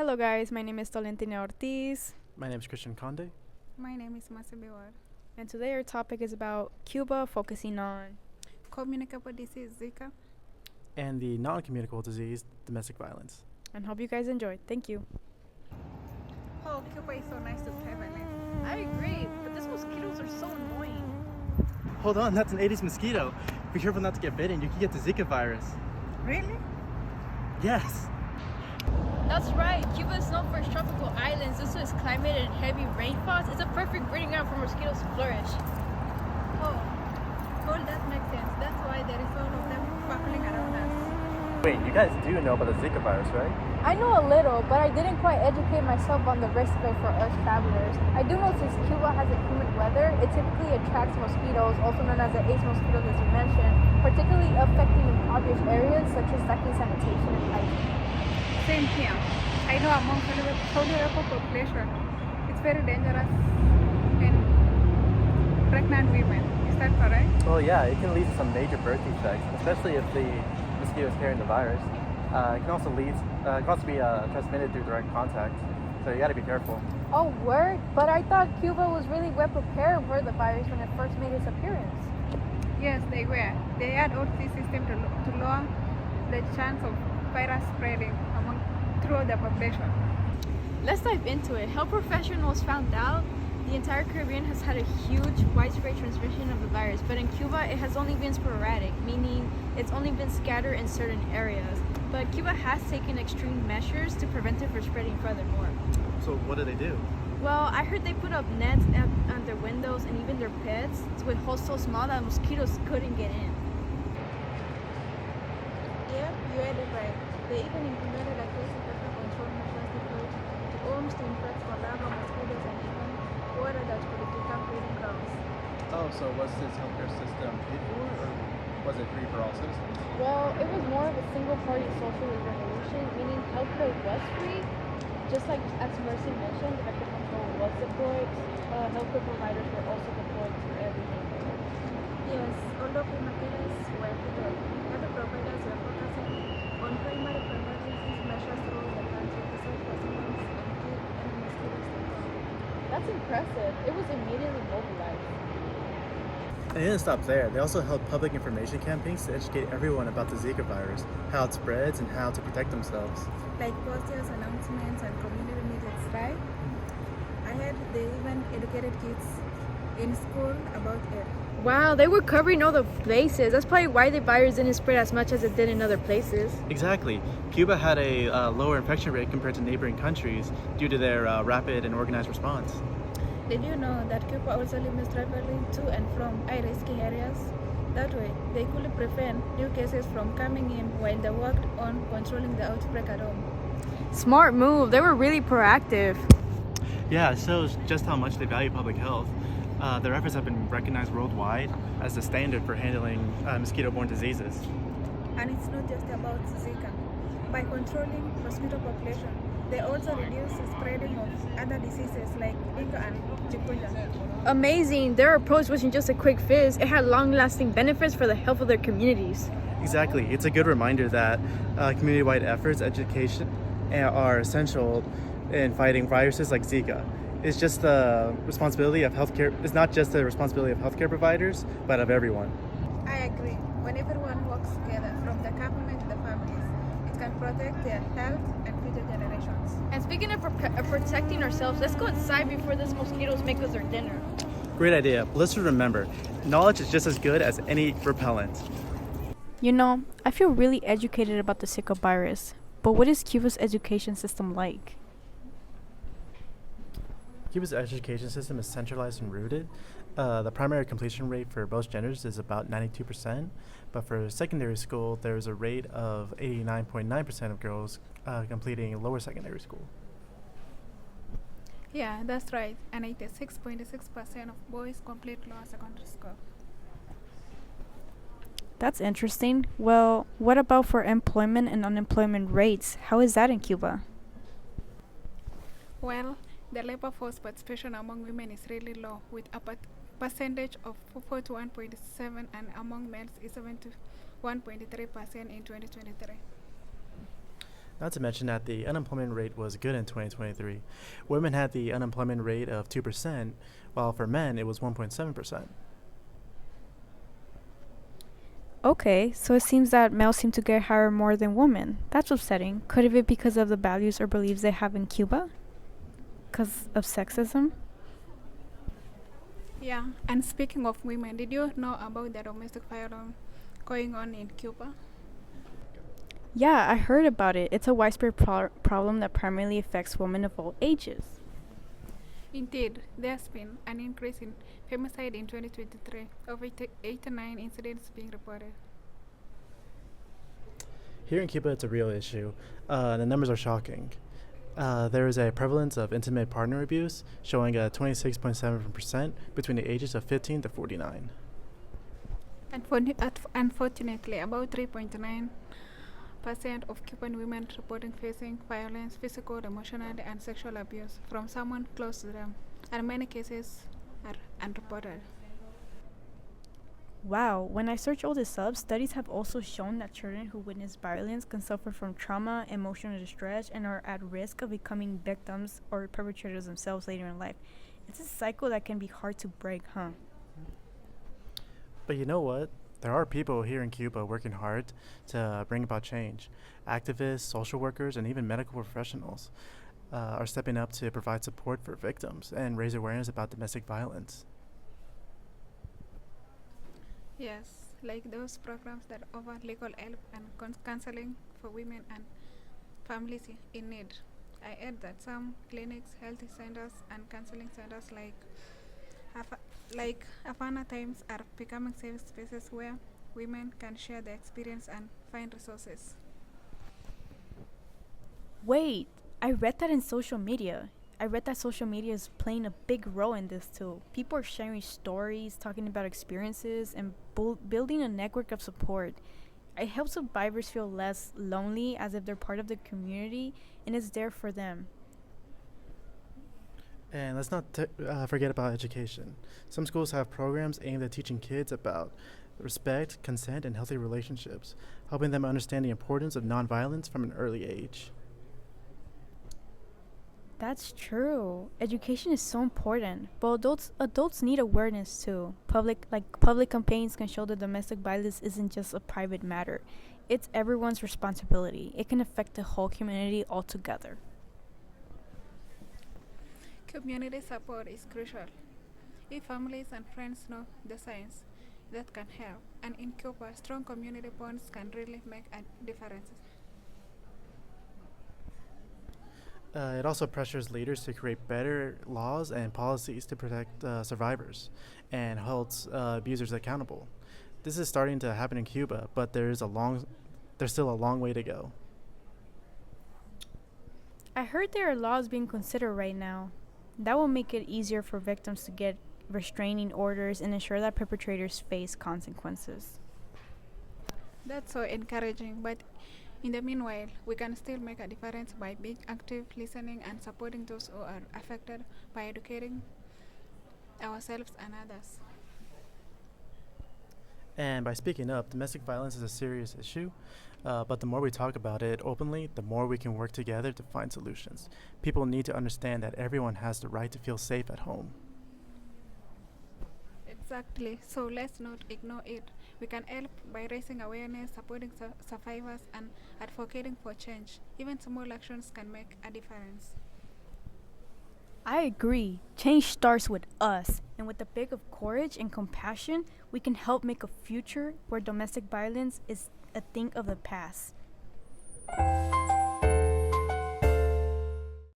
Hello, guys. My name is Tolentina Ortiz, My name is Christian Conde. My name is Masibewar. and today our topic is about Cuba, focusing on. Communicable disease Zika. And the non-communicable disease, domestic violence. And hope you guys enjoy. Thank you. Oh, Cuba is so nice to travel in. I agree, but these mosquitoes are so annoying. Hold on, that's an Aedes mosquito. Be careful not to get bitten. You can get the Zika virus. Really? Yes. That's right. Cuba is known for its tropical islands. Due to its climate and heavy rainfalls, it's a perfect breeding ground for mosquitoes to flourish. Oh, well, that makes sense. That's why there is all of them bubbling around us. Wait, you guys do know about the Zika virus, right? I know a little, but I didn't quite educate myself on the risk of it for us travelers. I do know since Cuba has a humid weather, it typically attracts mosquitoes, also known as the Aedes mosquitoes as you mentioned, particularly affecting impoverished areas such as lacking sanitation and hygiene. Same here. I know among vulnerable population, it's very dangerous in pregnant women. Is that correct? Well, yeah, it can lead to some major birth defects, especially if the mosquito is carrying the virus. It can also be transmitted through direct contact, so you got to be careful. Oh, word? But I thought Cuba was really well prepared for the virus when it first made its appearance. Yes, they were. They had all this system to lower the chance of virus spreading throughout the population. Let's dive into it. Health professionals found out the entire Caribbean has had a huge, widespread transmission of the virus, but in Cuba it has only been sporadic, meaning it's only been scattered in certain areas. But Cuba has taken extreme measures to prevent it from spreading furthermore. So what do they do? Well, I heard they put up nets on their windows and even their pets with holes so small that mosquitoes couldn't get in. Yeah, you had it right. They even implemented aggressive vector control measures deployed to homes to infect larval mosquitoes and even water that could become breeding grounds. Oh, so was this healthcare system paid for, or was it free for all citizens? Well, it was more of a single-party socialist revolution, meaning healthcare was free. Just like as Mercy mentioned, vector control was deployed. Healthcare providers were also deployed to every neighborhood. Yes, although prematures were federal, health providers were focusing on primary emergency measures throughout the country to save residents and keep any mosquitoes controlled. That's impressive. It was immediately mobilized. And it didn't stop there. They also held public information campaigns to educate everyone about the Zika virus, how it spreads, and how to protect themselves. Like posters, announcements, and community meetings, right? I heard they even educated kids in school about it. Wow, they were covering all the places. That's probably why the virus didn't spread as much as it did in other places. Exactly. Cuba had a lower infection rate compared to neighboring countries due to their rapid and organized response. Did you know that Cuba also limits traveling to and from high-risk areas? That way, they could prevent new cases from coming in while they worked on controlling the outbreak at home. Smart move. They were really proactive. Yeah, it shows just how much they value public health. Their efforts have been recognized worldwide as the standard for handling mosquito-borne diseases. And it's not just about Zika. By controlling mosquito population, they also reduce the spreading of other diseases like dengue and chikungunya. Amazing. Their approach wasn't just a quick fix, it had long-lasting benefits for the health of their communities. Exactly. It's a good reminder that community-wide efforts, education, are essential in fighting viruses like Zika. It's just the responsibility of healthcare. It's not just the responsibility of healthcare providers, but of everyone. I agree. When everyone works together, from the government to the families, it can protect their health and future generations. And speaking of protecting ourselves, let's go inside before these mosquitoes make us our dinner. Great idea. But let's remember, knowledge is just as good as any repellent. You know, I feel really educated about the Zika virus, but what is Cuba's education system like? Cuba's education system is centralized and rooted. The primary completion rate for both genders is about 92%, but for secondary school, there's a rate of 89.9% of girls completing lower secondary school. Yeah, that's right. And 86.6% of boys complete lower secondary school. That's interesting. Well, what about for employment and unemployment rates? How is that in Cuba? Well, the labor force participation among women is really low, with a percentage of 41.7, and among males is 71.3% in 2023. Not to mention that the unemployment rate was good in 2023. Women had the unemployment rate of 2%, while for men it was 1.7%. Okay, so it seems that males seem to get hired more than women. That's upsetting. Could it be because of the values or beliefs they have in Cuba? Because of sexism? Yeah, and speaking of women, did you know about the domestic violence going on in Cuba? Yeah, I heard about it. It's a widespread problem that primarily affects women of all ages. Indeed, there's been an increase in femicide in 2023, over 89 incidents being reported. Here in Cuba, it's a real issue. The numbers are shocking. There is a prevalence of intimate partner abuse, showing a 26.7% between the ages of 15 to 49. Unfortunately, about 3.9% of Cuban women reporting facing violence, physical, emotional, and sexual abuse from someone close to them, and many cases are unreported. Wow, when I search all this up, studies have also shown that children who witness violence can suffer from trauma, emotional distress, and are at risk of becoming victims or perpetrators themselves later in life. It's a cycle that can be hard to break, huh? But you know what? There are people here in Cuba working hard to bring about change. Activists, social workers, and even medical professionals are stepping up to provide support for victims and raise awareness about domestic violence. Yes, like those programs that offer legal help and counseling for women and families in need. I heard that some clinics, health centers, and counseling centers like Havana Times are becoming safe spaces where women can share their experience and find resources. Wait, I read that in social media. I read that social media is playing a big role in this too. People are sharing stories, talking about experiences, and building a network of support. It helps survivors feel less lonely as if they're part of the community and is there for them. And let's not forget about education. Some schools have programs aimed at teaching kids about respect, consent, and healthy relationships, helping them understand the importance of nonviolence from an early age. That's true. Education is so important, but adults need awareness too. Public campaigns can show that domestic violence isn't just a private matter. It's everyone's responsibility. It can affect the whole community altogether. Community support is crucial. If families and friends know the signs, that can help. And in Cuba, strong community bonds can really make a difference. It also pressures leaders to create better laws and policies to protect survivors and holds abusers accountable. This is starting to happen in Cuba, but there's still a long way to go. I heard there are laws being considered right now. That will make it easier for victims to get restraining orders and ensure that perpetrators face consequences. That's so encouraging, but in the meanwhile, we can still make a difference by being active, listening, and supporting those who are affected by educating ourselves and others. And by speaking up, domestic violence is a serious issue, but the more we talk about it openly, the more we can work together to find solutions. People need to understand that everyone has the right to feel safe at home. Exactly, so let's not ignore it. We can help by raising awareness, supporting survivors, and advocating for change. Even small actions can make a difference. I agree. Change starts with us, and with a bit of courage and compassion, we can help make a future where domestic violence is a thing of the past.